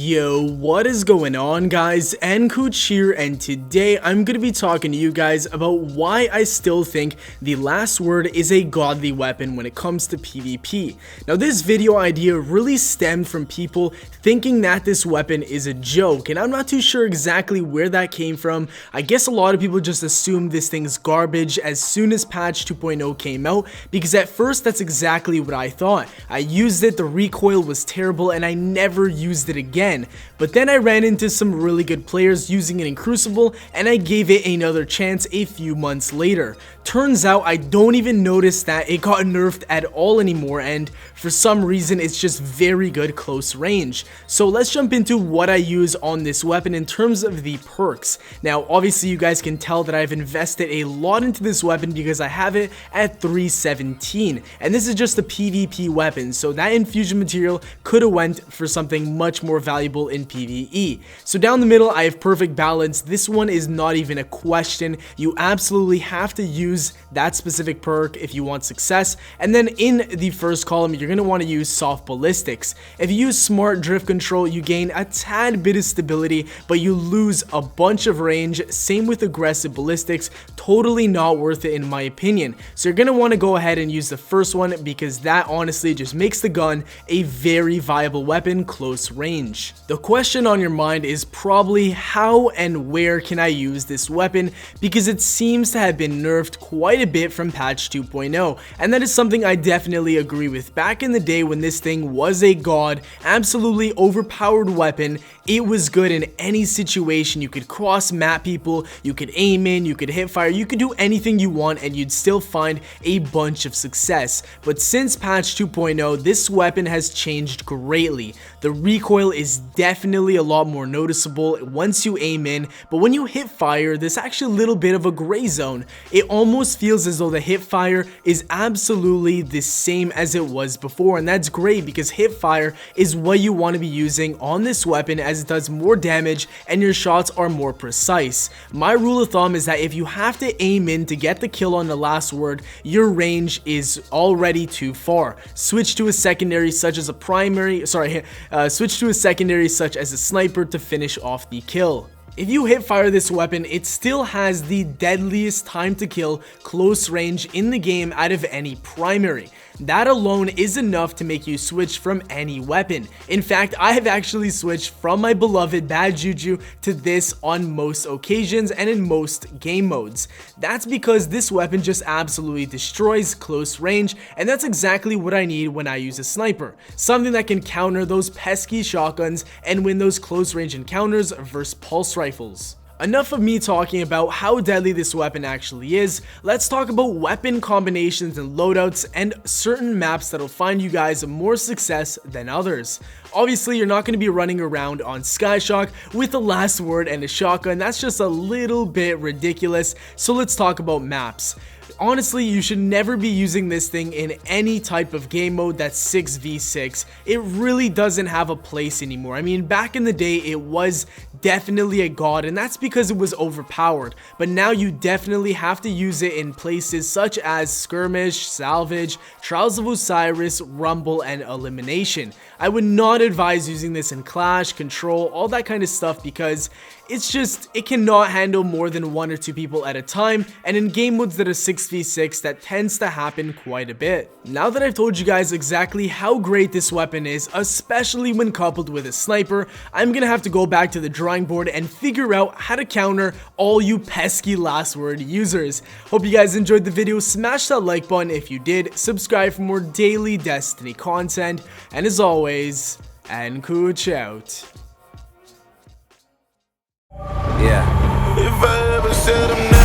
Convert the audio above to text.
Yo, what is going on, guys? nKuch here, and today I'm going to be talking to you guys about why I still think the last word is a godly weapon when it comes to PvP. Now, this video idea really stemmed from people thinking that this weapon is a joke, and I'm not too sure exactly where that came from. I guess a lot of people just assumed this thing's garbage as soon as patch 2.0 came out, because at first that's exactly what I thought. I used it, the recoil was terrible, and I never used it again. But then I ran into some really good players using it in Crucible, and I gave it another chance a few months later. Turns out I don't even notice that it got nerfed at all anymore, and for some reason it's just very good close range. So let's jump into what I use on this weapon in terms of the perks. Now obviously you guys can tell that I've invested a lot into this weapon because I have it at 317, and this is just a PvP weapon, so that infusion material could have went for something much more valuable in PvE. So down the middle I have perfect balance. This one is not even a question. You absolutely have to use that specific perk if you want success. And then in the first column you're going to want to use soft ballistics. If you use smart drift control, you gain a tad bit of stability, but you lose a bunch of range. Same with aggressive ballistics, totally not worth it in my opinion. So you're going to want to go ahead and use the first one because that honestly just makes the gun a very viable weapon close range. The question on your mind is probably how and where can I use this weapon, because it seems to have been nerfed quite a bit from patch 2.0, and that is something I definitely agree with. Back in the day when this thing was a god, absolutely overpowered weapon, it was good in any situation. You could cross map people, you could aim in, you could hit fire, you could do anything you want and you'd still find a bunch of success. But since patch 2.0, this weapon has changed greatly. The recoil is definitely a lot more noticeable once you aim in, but when you hit fire, there's actually a little bit of a gray zone. It almost feels as though the hip fire is absolutely the same as it was before, and that's great because hip fire is what you want to be using on this weapon as it does more damage and your shots are more precise. My rule of thumb is that if you have to aim in to get the kill on the last word, your range is already too far. Switch to a secondary such as a sniper to finish off the kill. If you hip fire this weapon, it still has the deadliest time to kill close range in the game out of any primary. That alone is enough to make you switch from any weapon. In fact, I have actually switched from my beloved Bad Juju to this on most occasions and in most game modes. That's because this weapon just absolutely destroys close range, and that's exactly what I need when I use a sniper. Something that can counter those pesky shotguns and win those close range encounters versus pulse rifles. Enough of me talking about how deadly this weapon actually is. Let's talk about weapon combinations and loadouts and certain maps that'll find you guys more success than others. Obviously, you're not going to be running around on Skyshock with the last word and a shotgun. That's just a little bit ridiculous. So let's talk about maps. Honestly, you should never be using this thing in any type of game mode that's 6v6. It really doesn't have a place anymore. I mean, back in the day, it was definitely a god, and that's because it was overpowered. But now you definitely have to use it in places such as Skirmish, Salvage, Trials of Osiris, Rumble, and Elimination. I would not advise using this in Clash, Control, all that kind of stuff, because it cannot handle more than 1 or 2 people at a time, and in game modes that are 6v6, that tends to happen quite a bit. Now that I've told you guys exactly how great this weapon is, especially when coupled with a sniper, I'm gonna have to go back to the drawing board and figure out how to counter all you pesky last word users. Hope you guys enjoyed the video. Smash that like button if you did, subscribe for more daily Destiny content, and as always, nKuch out. Yeah. If I ever said I'm not